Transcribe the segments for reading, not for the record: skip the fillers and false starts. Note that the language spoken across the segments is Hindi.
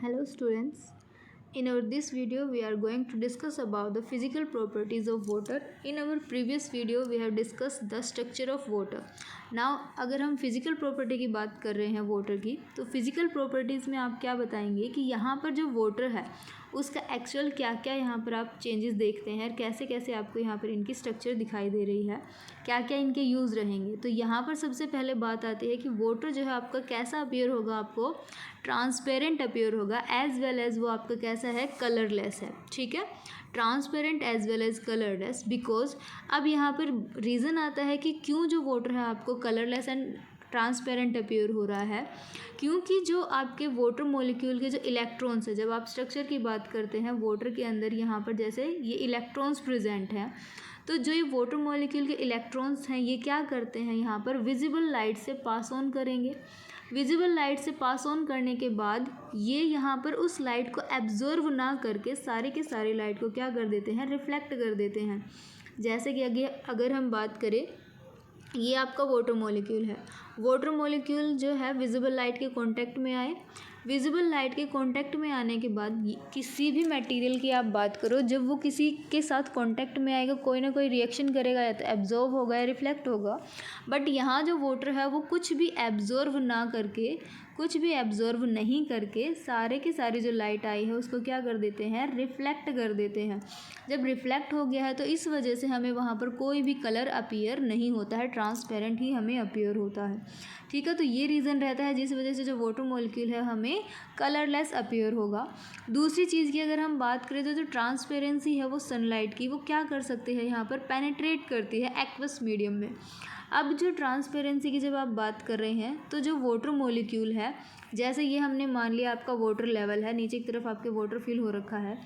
Hello students. In our this video we are going to discuss about the physical properties of water. In our previous video we have discussed the structure of water. Now अगर हम फिजिकल प्रॉपर्टी की बात कर रहे हैं वाटर की, तो फिजिकल प्रॉपर्टीज़ में आप क्या बताएंगे कि यहाँ पर जो वाटर है उसका एक्चुअल क्या क्या यहाँ पर आप चेंजेस देखते हैं और कैसे कैसे आपको यहाँ पर इनकी स्ट्रक्चर दिखाई दे रही है, क्या क्या इनके यूज़ रहेंगे। तो यहाँ पर सबसे पहले बात आती है कि वाटर जो है आपका कैसा अपीयर होगा, आपको ट्रांसपेरेंट अपीयर होगा, एज वेल एज वो आपका कैसा है, कलरलेस है। ठीक है, transparent as well as colourless. Because अब यहाँ पर रीज़न आता है कि क्यों जो वाटर है आपको कलरलेस एंड ट्रांसपेरेंट अपीयर हो रहा है, क्योंकि जो आपके वाटर मॉलिक्यूल के जो इलेक्ट्रॉन्स है, जब आप स्ट्रक्चर की बात करते हैं वाटर के अंदर यहाँ पर जैसे ये इलेक्ट्रॉन्स प्रेजेंट हैं, तो जो ये वाटर मॉलिक्यूल के इलेक्ट्रॉन्स हैं ये क्या करते हैं, यहाँ पर विजिबल लाइट से पास ऑन करेंगे। विजिबल लाइट से पास ऑन करने के बाद ये यहाँ पर उस लाइट को एब्जॉर्व ना करके सारे के सारे लाइट को क्या कर देते हैं, रिफ्लेक्ट कर देते हैं। जैसे कि अगर हम बात करें, ये आपका वाटर मॉलिक्यूल है, वाटर मॉलिक्यूल जो है विजिबल लाइट के कांटेक्ट में आए। विजिबल लाइट के कांटेक्ट में आने के बाद किसी भी मटेरियल की आप बात करो, जब वो किसी के साथ कांटेक्ट में आएगा कोई ना कोई रिएक्शन करेगा, या तो एब्जॉर्व होगा या रिफ्लेक्ट होगा। बट यहाँ जो वाटर है वो कुछ भी एब्जॉर्व ना करके, कुछ भी एब्जॉर्व नहीं करके सारे के सारी जो लाइट आई है उसको क्या कर देते हैं, रिफ्लेक्ट कर देते हैं। जब रिफ्लेक्ट हो गया है तो इस वजह से हमें वहाँ पर कोई भी कलर अपीयर नहीं होता है, ट्रांसपेरेंट ही हमें अपीयर होता है। ठीक है, तो ये रीज़न रहता है जिस वजह से जो वाटर मॉलिक्यूल है हमें कलरलेस अपीयर होगा। दूसरी चीज़ की अगर हम बात करें तो जो ट्रांसपेरेंसी है वो सनलाइट की, वो क्या कर सकती है, यहाँ पर पेनिट्रेट करती है एक्वस मीडियम में। अब जो ट्रांसपेरेंसी की जब आप बात कर रहे हैं तो जो वाटर मॉलिक्यूल है, जैसे ये हमने मान लिया आपका वाटर लेवल है, नीचे की तरफ आपके वाटर फिल हो रखा है,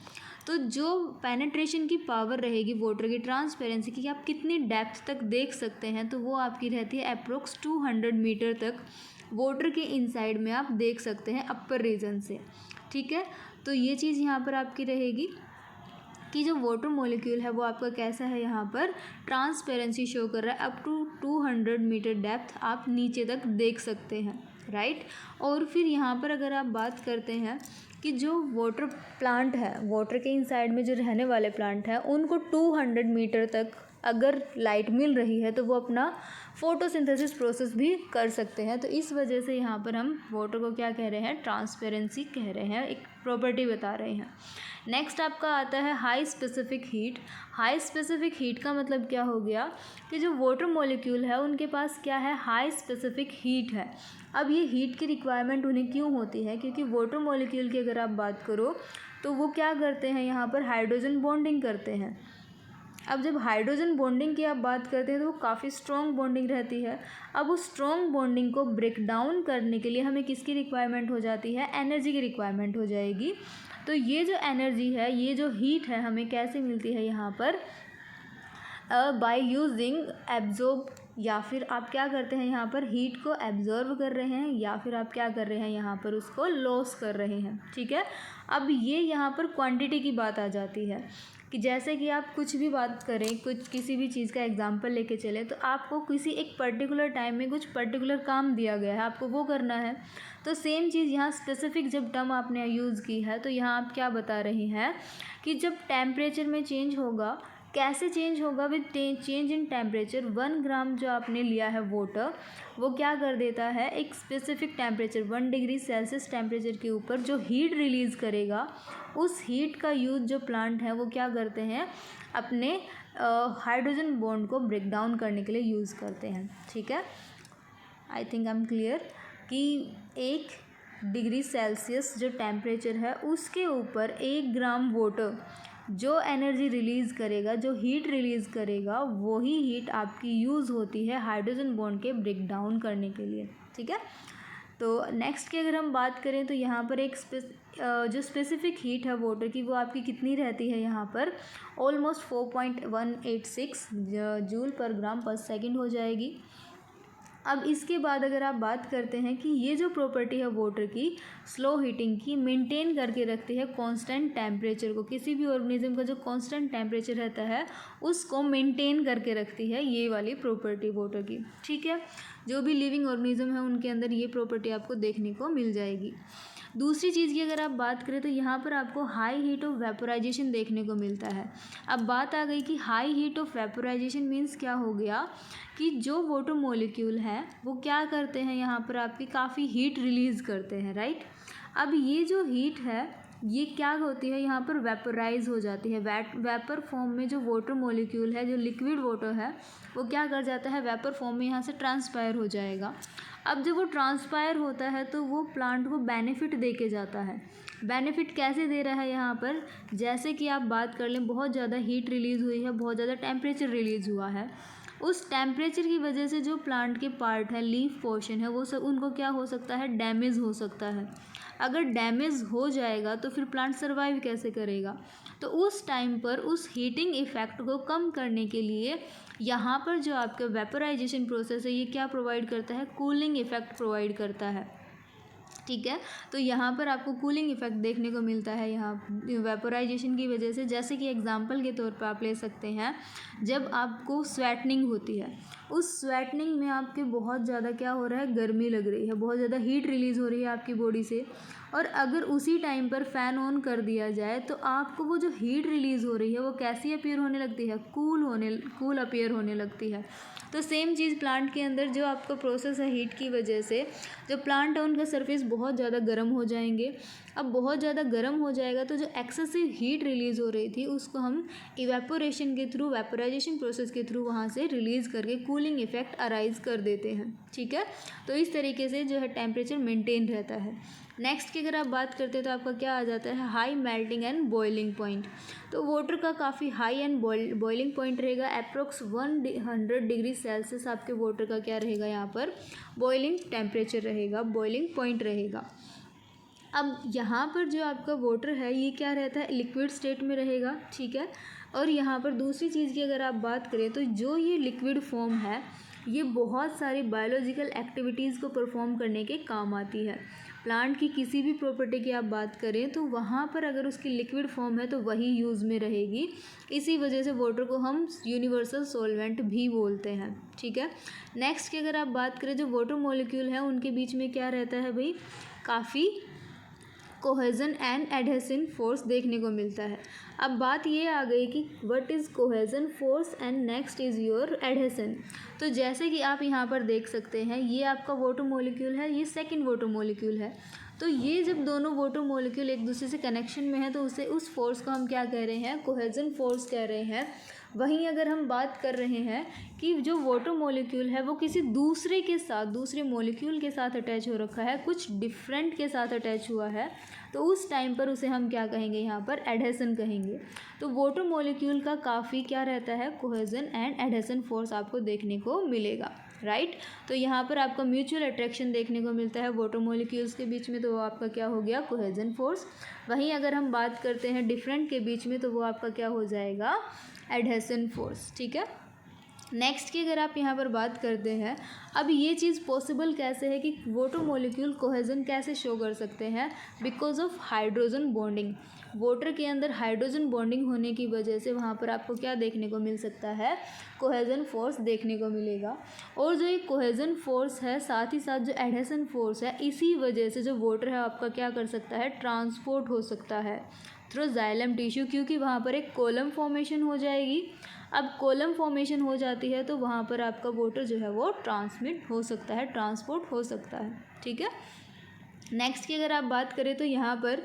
तो जो पेनिट्रेशन की पावर रहेगी वाटर की, ट्रांसपेरेंसी की, कि आप कितनी डेप्थ तक देख सकते हैं, तो वो आपकी रहती है अप्रोक्स 200 मीटर तक वाटर के इनसाइड में आप देख सकते हैं अपर रीजन से। ठीक है, तो ये चीज़ यहाँ पर आपकी रहेगी कि जो वाटर मॉलिक्यूल है वो आपका कैसा है, यहाँ पर ट्रांसपेरेंसी शो कर रहा है, अप टू 200 मीटर डेप्थ आप नीचे तक देख सकते हैं, राइट। और फिर यहाँ पर अगर आप बात करते हैं कि जो वाटर प्लांट है, वाटर के इनसाइड में जो रहने वाले प्लांट हैं, उनको 200 मीटर तक अगर लाइट मिल रही है तो वो अपना फोटोसिंथेसिस प्रोसेस भी कर सकते हैं। तो इस वजह से यहाँ पर हम वाटर को क्या कह रहे हैं, ट्रांसपेरेंसी कह रहे हैं, एक प्रॉपर्टी बता रहे हैं। नेक्स्ट आपका आता है high specific heat. High specific heat का मतलब क्या हो गया कि जो वाटर मॉलिक्यूल है उनके पास क्या है, हाई स्पेसिफिक हीट है। अब ये हीट की रिक्वायरमेंट उन्हें क्यों होती है, क्योंकि वाटर मॉलिक्यूल की अगर आप बात करो तो वो क्या करते हैं, यहाँ पर हाइड्रोजन बॉन्डिंग करते हैं। अब जब हाइड्रोजन बॉन्डिंग की आप बात करते हैं तो वो काफ़ी स्ट्रॉन्ग बॉन्डिंग रहती है। अब उस स्ट्रॉन्ग बॉन्डिंग को ब्रेक डाउन करने के लिए हमें किसकी रिक्वायरमेंट हो जाती है, एनर्जी की रिक्वायरमेंट हो जाएगी। तो ये जो एनर्जी है, ये जो हीट है, हमें कैसे मिलती है, यहाँ पर बाय यूजिंग एब्जॉर्ब, या फिर आप क्या करते हैं, यहाँ पर हीट को एब्जॉर्व कर रहे हैं, या फिर आप क्या कर रहे हैं, यहाँ पर उसको लॉस कर रहे हैं। ठीक है, अब ये यहाँ पर क्वांटिटी की बात आ जाती है कि जैसे कि आप कुछ भी बात करें, कुछ किसी भी चीज़ का एग्जांपल लेके चले, तो आपको किसी एक पर्टिकुलर टाइम में कुछ पर्टिकुलर काम दिया गया है, आपको वो करना है। तो सेम चीज़ यहाँ स्पेसिफिक जब टर्म आपने यूज़ की है, तो यहाँ आप क्या बता रहे हैं कि जब टेम्परेचर में चेंज होगा, कैसे चेंज होगा, विद चेंज इन टेम्परेचर, 1 ग्राम जो आपने लिया है वाटर, वो क्या कर देता है, एक specific temperature 1 degree Celsius temperature के ऊपर जो हीट रिलीज़ करेगा, उस हीट का यूज जो प्लांट है वो क्या करते हैं, अपने हाइड्रोजन बॉन्ड को ब्रेक डाउन करने के लिए यूज़ करते हैं। ठीक है, I think I am clear कि 1 डिग्री सेल्सियस जो टेम्परेचर है उसके ऊपर 1 ग्राम वाटर जो एनर्जी रिलीज़ करेगा, जो हीट रिलीज़ करेगा, वही हीट आपकी यूज़ होती है हाइड्रोजन बॉन्ड के ब्रेक डाउन करने के लिए। ठीक है, तो नेक्स्ट की अगर हम बात करें तो यहाँ पर एक जो स्पेसिफिक हीट है वाटर की, वो आपकी कितनी रहती है, यहाँ पर ऑलमोस्ट 4.186 जूल पर ग्राम पर सेकेंड हो जाएगी। अब इसके बाद अगर आप बात करते हैं कि ये जो प्रॉपर्टी है वाटर की, स्लो हीटिंग की, मेंटेन करके रखती है कांस्टेंट टेम्परेचर को, किसी भी ऑर्गेनिज्म का जो कांस्टेंट टेम्परेचर रहता है उसको मेंटेन करके रखती है ये वाली प्रॉपर्टी वाटर की। ठीक है, जो भी लिविंग ऑर्गेनिज्म है उनके अंदर ये प्रॉपर्टी आपको देखने को मिल जाएगी। दूसरी चीज़ की अगर आप बात करें तो यहाँ पर आपको हाई हीट ऑफ वेपोराइजेशन देखने को मिलता है। अब बात आ गई कि high heat of vaporisation means क्या हो गया कि जो वाटर मॉलिक्यूल है वो क्या करते हैं, यहाँ पर आपकी काफ़ी हीट रिलीज़ करते हैं, राइट। अब ये जो हीट है ये क्या होती है, यहाँ पर वेपोराइज हो जाती है। वेपर फॉर्म में जो वाटर मॉलिक्यूल है, जो लिक्विड वाटर है, वो क्या कर जाता है, वेपर फॉर्म में यहाँ से ट्रांसपायर हो जाएगा। अब जब वो ट्रांसपायर होता है तो वो प्लांट को बेनिफिट दे के जाता है। बेनिफिट कैसे दे रहा है यहाँ पर, जैसे कि आप बात कर लें बहुत ज़्यादा हीट रिलीज़ हुई है, बहुत ज़्यादा टेम्परेचर रिलीज़ हुआ है, उस टेम्परेचर की वजह से जो प्लांट के पार्ट है, लीफ पोर्शन है, वो सब उनको क्या हो सकता है, डैमेज हो सकता है। अगर डैमेज हो जाएगा तो फिर प्लांट सर्वाइव कैसे करेगा। तो उस टाइम पर उस हीटिंग इफ़ेक्ट को कम करने के लिए यहाँ पर जो आपका वेपोराइजेशन प्रोसेस है ये क्या प्रोवाइड करता है, कूलिंग इफ़ेक्ट प्रोवाइड करता है, ठीक है। तो यहाँ पर आपको कूलिंग इफ़ेक्ट देखने को मिलता है यहाँ वेपोराइजेशन की वजह से। जैसे कि एग्जांपल के तौर पर आप ले सकते हैं, जब आपको स्वेटनिंग होती है, उस स्वेटनिंग में आपके बहुत ज़्यादा क्या हो रहा है, गर्मी लग रही है, बहुत ज़्यादा हीट रिलीज़ हो रही है आपकी बॉडी से, और अगर उसी टाइम पर फ़ैन ऑन कर दिया जाए तो आपको वो जो हीट रिलीज़ हो रही है वो कैसी अपीयर होने लगती है, कूल अपीयर होने लगती है। तो सेम चीज़ प्लांट के अंदर जो आपका प्रोसेस है, हीट की वजह से जो प्लांट है उनका सरफेस बहुत ज़्यादा गर्म हो जाएंगे। अब बहुत ज़्यादा गर्म हो जाएगा तो जो एक्सेसिव हीट रिलीज़ हो रही थी उसको हम इवेपोरेशन के थ्रू, वेपोराइजेशन प्रोसेस के थ्रू वहाँ से रिलीज़ करके कूलिंग इफ़ेक्ट अराइज कर देते हैं, ठीक है। तो इस तरीके से जो है टेम्परेचर मेंटेन रहता है। नेक्स्ट की अगर आप बात करते हैं तो आपका क्या आ जाता है, high melting and boiling point. तो वाटर का काफ़ी हाई एंड बॉइलिंग पॉइंट रहेगा, अप्रोक्स 100 डिग्री सेल्सियस आपके वाटर का क्या रहेगा, यहाँ पर बॉइलिंग टेम्परेचर रहेगा, बॉइलिंग पॉइंट रहेगा। अब यहाँ पर जो आपका वाटर है ये क्या रहता है, लिक्विड स्टेट में रहेगा, ठीक है। और यहाँ पर दूसरी चीज़ की अगर आप बात करें तो जो ये लिक्विड फॉर्म है ये बहुत सारी बायोलॉजिकल एक्टिविटीज़ को परफॉर्म करने के काम आती है। प्लांट की किसी भी प्रॉपर्टी की आप बात करें तो वहाँ पर अगर उसकी लिक्विड फॉर्म है तो वही यूज़ में रहेगी। इसी वजह से वाटर को हम यूनिवर्सल सॉल्वेंट भी बोलते हैं, ठीक है। नेक्स्ट की अगर आप बात करें, जो वाटर मॉलिक्यूल है उनके बीच में क्या रहता है भाई, काफ़ी कोहेजन एंड एडहेसिव फोर्स देखने को मिलता है। अब बात ये आ गई कि what is cohesion force and next is your adhesion. तो जैसे कि आप यहाँ पर देख सकते हैं, ये आपका वाटर मॉलिक्यूल है, ये सेकंड वाटर मॉलिक्यूल है। तो ये जब दोनों वाटर मॉलिक्यूल एक दूसरे से कनेक्शन में है तो उसे उस फोर्स को हम क्या कह रहे हैं, कोहेजन फोर्स कह रहे हैं। वहीं अगर हम बात कर रहे हैं कि जो वाटर मॉलिक्यूल है वो किसी दूसरे के साथ, दूसरे मॉलिक्यूल के साथ अटैच हो रखा है, कुछ डिफरेंट के साथ अटैच हुआ है, तो उस टाइम पर उसे हम क्या कहेंगे, यहाँ पर एडहेसन कहेंगे। तो वाटर मॉलिक्यूल का काफ़ी क्या रहता है, कोहेजन एंड एडहेसन फोर्स आपको देखने को मिलेगा, राइट। तो यहाँ पर आपका म्यूचुअल अट्रैक्शन देखने को मिलता है वाटर मॉलिक्यूल्स के बीच में, तो वो आपका क्या हो गया, कोहेजन फोर्स। वहीं अगर हम बात करते हैं डिफरेंट के बीच में तो वो आपका क्या हो जाएगा, एडहेसन फोर्स, ठीक है। नेक्स्ट की अगर आप यहाँ पर बात करते हैं, अब ये चीज़ पॉसिबल कैसे है कि वाटर मॉलिक्यूल कोहेजन कैसे शो कर सकते हैं, because of hydrogen bonding. Water के अंदर हाइड्रोजन बॉन्डिंग होने की वजह से वहाँ पर आपको क्या देखने को मिल सकता है, कोहेजन फोर्स देखने को मिलेगा। और जो ये कोहेजन फोर्स है, साथ ही साथ जो एडहेसन फोर्स है, इसी वजह से जो वाटर है आपका क्या कर सकता है, ट्रांसपोर्ट हो सकता है थ्रू जाइलम टिश्यू, क्योंकि वहाँ पर एक कॉलम फॉर्मेशन हो जाएगी। अब कॉलम फॉर्मेशन हो जाती है तो वहाँ पर आपका वाटर जो है वो ट्रांसमिट हो सकता है, ट्रांसपोर्ट हो सकता है, ठीक है। नेक्स्ट की अगर आप बात करें तो यहाँ पर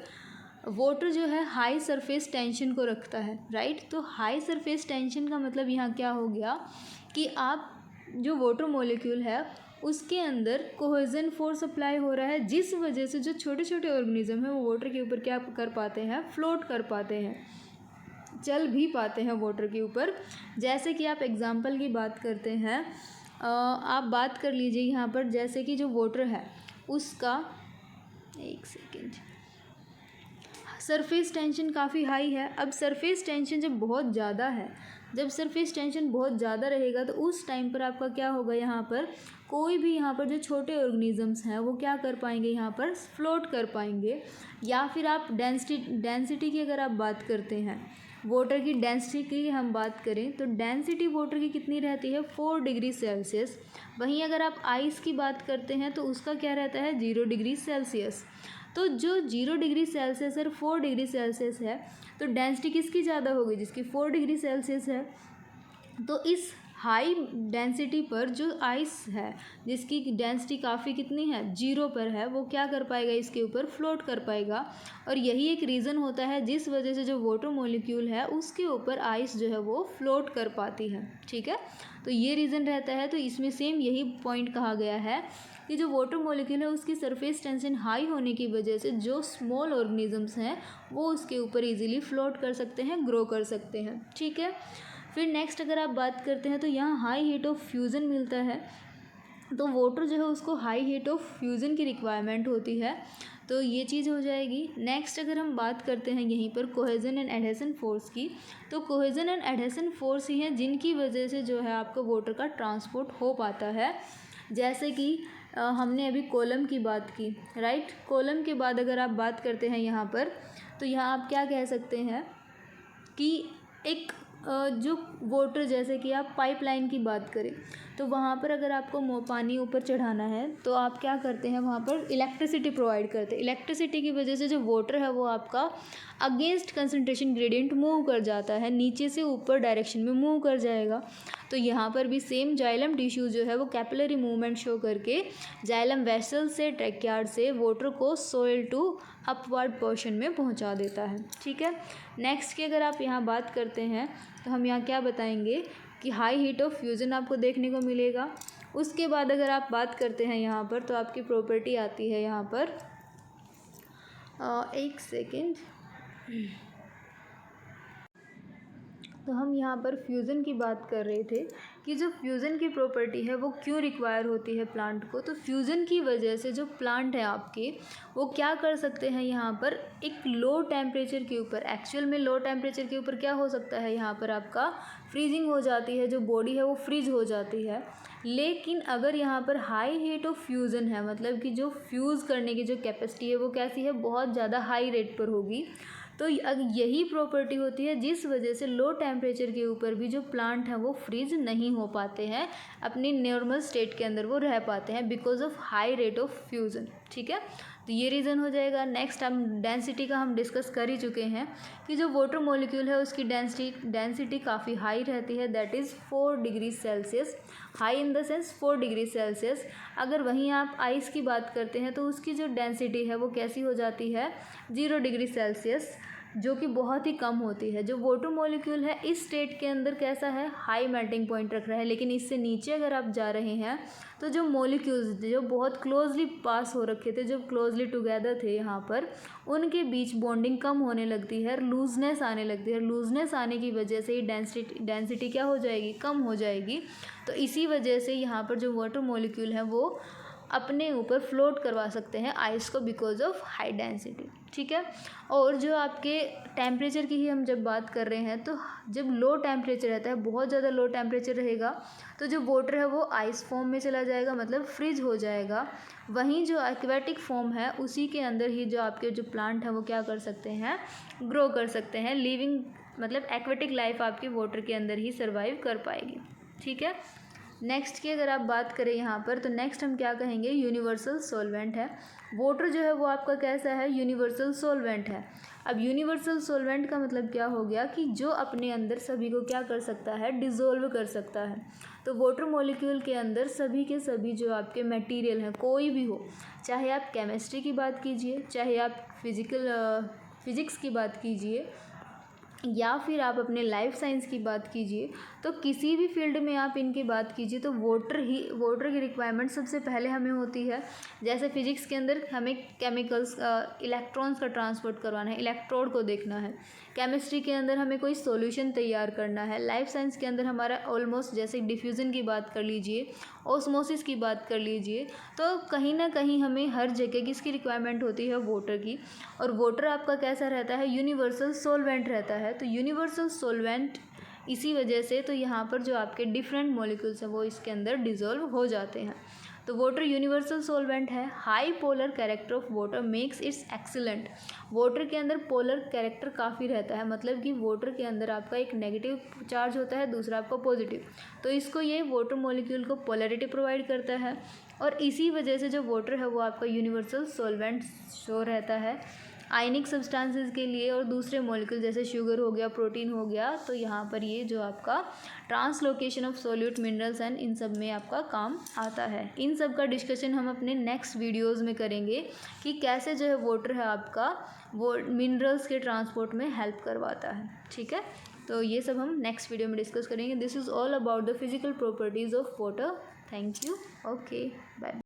वाटर जो है हाई सरफेस टेंशन को रखता है, राइट। तो हाई सरफेस टेंशन का मतलब यहाँ क्या हो गया कि आप जो वाटर मॉलिक्यूल है उसके अंदर कोहेजन फोर्स अप्लाई हो रहा है, जिस वजह से जो छोटे छोटे ऑर्गेनिज्म हैं वो वाटर के ऊपर क्या कर पाते हैं, फ्लोट कर पाते हैं, चल भी पाते हैं वाटर के ऊपर। जैसे कि आप एग्जांपल की बात करते हैं, आप बात कर लीजिए यहाँ पर, जैसे कि जो वाटर है उसका, एक सेकेंड, सरफेस टेंशन काफ़ी हाई है। अब सरफेस टेंशन जब बहुत ज़्यादा है, जब सरफेस टेंशन बहुत ज़्यादा रहेगा तो उस टाइम पर आपका क्या होगा, यहाँ पर कोई भी यहाँ पर जो छोटे ऑर्गेनिजम्स हैं वो क्या कर पाएंगे, यहाँ पर फ्लोट कर पाएंगे। या फिर आप डेंसिटी की अगर आप बात करते हैं वाटर की डेंसिटी की हम बात करें तो डेंसिटी वाटर की कितनी रहती है 4 डिग्री सेल्सियस। वहीं अगर आप आइस की बात करते हैं तो उसका क्या रहता है 0 डिग्री सेल्सियस। तो जो 0 डिग्री सेल्सियस और 4 डिग्री सेल्सियस है तो डेंसिटी किसकी ज़्यादा होगी, जिसकी 4 डिग्री सेल्सियस है। तो इस हाई डेंसिटी पर जो आइस है जिसकी डेंसिटी काफ़ी कितनी है 0 पर है, वो क्या कर पाएगा, इसके ऊपर फ्लोट कर पाएगा। और यही एक रीज़न होता है जिस वजह से जो वाटर मॉलिक्यूल है उसके ऊपर आइस जो है वो फ्लोट कर पाती है। ठीक है, तो ये रीज़न रहता है। तो इसमें सेम यही पॉइंट कहा गया है कि जो वाटर मॉलिक्यूल है उसकी सरफेस टेंशन हाई होने की वजह से जो स्मॉल ऑर्गेनिजम्स हैं वो उसके ऊपर इजीली फ्लोट कर सकते हैं, ग्रो कर सकते हैं। ठीक है, फिर नेक्स्ट अगर आप बात करते हैं तो यहाँ हाई हीट ऑफ फ्यूज़न मिलता है। तो वाटर जो है उसको हाई हीट ऑफ फ्यूज़न की रिक्वायरमेंट होती है, तो ये चीज़ हो जाएगी। नेक्स्ट अगर हम बात करते हैं यहीं पर कोहेजन एंड एडहेसन फोर्स की, तो कोहेजन एंड एडहेसन फोर्स ही हैं जिनकी वजह से जो है आपका वाटर का ट्रांसपोर्ट हो पाता है। जैसे कि हमने अभी कॉलम की बात की, राइट। कॉलम के बाद अगर आप बात करते हैं यहाँ पर, तो यहाँ आप क्या कह सकते हैं कि एक जो वाटर, जैसे कि आप पाइपलाइन की बात करें तो वहाँ पर अगर आपको पानी ऊपर चढ़ाना है तो आप क्या करते हैं, वहाँ पर इलेक्ट्रिसिटी प्रोवाइड करते हैं। इलेक्ट्रिसिटी की वजह से जो वाटर है वो आपका अगेंस्ट कंसंट्रेशन ग्रेडियंट मूव कर जाता है, नीचे से ऊपर डायरेक्शन में मूव कर जाएगा। तो यहाँ पर भी सेम जाइलम टिश्यू जो है वो कैपिलरी मूवमेंट शो करके जाइलम वेसल से ट्रैक्यार्ड से वाटर को सोइल टू अपवर्ड पोर्शन में पहुँचा देता है। ठीक है, नेक्स्ट की अगर आप यहाँ बात करते हैं तो हम यहाँ क्या बताएंगे कि हाई हीट ऑफ फ्यूज़न आपको देखने को मिलेगा। उसके बाद अगर आप बात करते हैं यहाँ पर तो आपकी प्रॉपर्टी आती है यहाँ पर, एक सेकेंड, तो हम यहाँ पर फ्यूज़न की बात कर रहे थे कि जो फ्यूज़न की प्रॉपर्टी है वो क्यों रिक्वायर होती है प्लांट को। तो फ्यूज़न की वजह से जो प्लांट है आपके वो क्या कर सकते हैं, यहाँ पर एक लो टेम्परेचर के ऊपर, एक्चुअल में लो टेम्परेचर के ऊपर क्या हो सकता है, यहाँ पर आपका फ्रीजिंग हो जाती है, जो बॉडी है वो फ्रीज हो जाती है। लेकिन अगर यहाँ पर हाई हीट ऑफ फ्यूज़न है, मतलब कि जो फ्यूज़ करने की जो कैपेसिटी है वो कैसी है, बहुत ज़्यादा हाई रेट पर होगी। तो यही प्रॉपर्टी होती है जिस वजह से लो टेम्परेचर के ऊपर भी जो प्लांट हैं वो फ्रीज नहीं हो पाते हैं, अपनी नॉर्मल स्टेट के अंदर वो रह पाते हैं because of high rate of fusion. ठीक है, तो ये रीज़न हो जाएगा। नेक्स्ट हम डेंसिटी का हम डिस्कस कर ही चुके हैं कि जो वाटर मॉलिक्यूल है उसकी डेंसिटी काफ़ी हाई रहती है, that is 4 degree Celsius, high in the sense 4 degree Celsius. अगर वहीं आप आइस की बात करते हैं तो उसकी जो डेंसिटी है वो कैसी हो जाती है 0 डिग्री सेल्सियस, जो कि बहुत ही कम होती है। जो वाटर मॉलिक्यूल है इस स्टेट के अंदर कैसा है, हाई मेल्टिंग पॉइंट रख रहा है, लेकिन इससे नीचे अगर आप जा रहे हैं तो जो मॉलिक्यूल्स जो बहुत क्लोजली पास हो रखे थे, जो क्लोजली टुगेदर थे यहाँ पर, उनके बीच बॉन्डिंग कम होने लगती है, लूजनेस आने लगती है। लूजनेस आने की वजह से ही डेंसिटी क्या हो जाएगी, कम हो जाएगी। तो इसी वजह से यहाँ पर जो वाटर मॉलिक्यूल है वो अपने ऊपर फ्लोट करवा सकते हैं आइस को बिकॉज ऑफ हाई डेंसिटी। ठीक है, और जो आपके टेम्परेचर की ही हम जब बात कर रहे हैं तो जब लो टेम्परेचर रहता है, बहुत ज़्यादा लो टेम्परेचर रहेगा तो जो वाटर है वो आइस फॉर्म में चला जाएगा, मतलब फ्रीज हो जाएगा। वहीं जो एक्वेटिक फॉर्म है उसी के अंदर ही जो आपके जो प्लांट हैं वो क्या कर सकते हैं, ग्रो कर सकते हैं। लिविंग मतलब एक्वेटिक लाइफ आपकी वाटर के अंदर ही सर्वाइव कर पाएगी। ठीक है, नेक्स्ट की अगर आप बात करें यहाँ पर तो नेक्स्ट हम क्या कहेंगे, यूनिवर्सल सॉल्वेंट है। वाटर जो है वो आपका कैसा है, यूनिवर्सल सॉल्वेंट है। अब यूनिवर्सल सॉल्वेंट का मतलब क्या हो गया कि जो अपने अंदर सभी को क्या कर सकता है, डिज़ोल्व कर सकता है। तो वाटर मॉलिक्यूल के अंदर सभी के सभी जो आपके मटेरियल हैं, कोई भी हो, चाहे आप केमिस्ट्री की बात कीजिए, चाहे आप फिज़िक्स की बात कीजिए, या फिर आप अपने लाइफ साइंस की बात कीजिए, तो किसी भी फील्ड में आप इनकी बात कीजिए तो वाटर की रिक्वायरमेंट सबसे पहले हमें होती है। जैसे फिजिक्स के अंदर हमें केमिकल्स इलेक्ट्रॉन्स का ट्रांसपोर्ट करवाना है, इलेक्ट्रोड को देखना है। केमिस्ट्री के अंदर हमें कोई सॉल्यूशन तैयार करना है। लाइफ साइंस के अंदर हमारा ऑलमोस्ट जैसे डिफ्यूज़न की बात कर लीजिए, ऑस्मोसिस की बात कर लीजिए, तो कहीं ना कहीं हमें हर जगह किसकी रिक्वायरमेंट होती है, वाटर की। और वाटर आपका कैसा रहता है, यूनिवर्सल सॉल्वेंट रहता है। तो यूनिवर्सल सॉल्वेंट इसी वजह से तो यहाँ पर जो आपके डिफरेंट मॉलिक्यूल्स हैं वो इसके अंदर डिज़ोल्व हो जाते हैं। तो वाटर यूनिवर्सल सॉल्वेंट है। High polar character of water makes it's excellent. Water के अंदर पोलर कैरेक्टर काफ़ी रहता है, मतलब कि वाटर के अंदर आपका एक नेगेटिव चार्ज होता है, दूसरा आपका पॉजिटिव, तो इसको ये वाटर मॉलिक्यूल को पोलैरिटी प्रोवाइड करता है और इसी वजह से जो वाटर है वो आपका यूनिवर्सल सॉल्वेंट शो रहता है आयनिक सब्सटेंसेस के लिए और दूसरे मॉलिक्यूल जैसे शुगर हो गया, प्रोटीन हो गया, तो यहाँ पर ये जो आपका translocation of solute minerals and in सब में आपका काम आता है। इन सब का डिस्कशन हम अपने नेक्स्ट वीडियोस में करेंगे कि कैसे जो है वाटर है आपका वो मिनरल्स के ट्रांसपोर्ट में हेल्प करवाता है। ठीक है, तो ये सब हम नेक्स्ट वीडियो में डिस्कस करेंगे। This is all about the physical properties of water. Thank you. Okay, bye.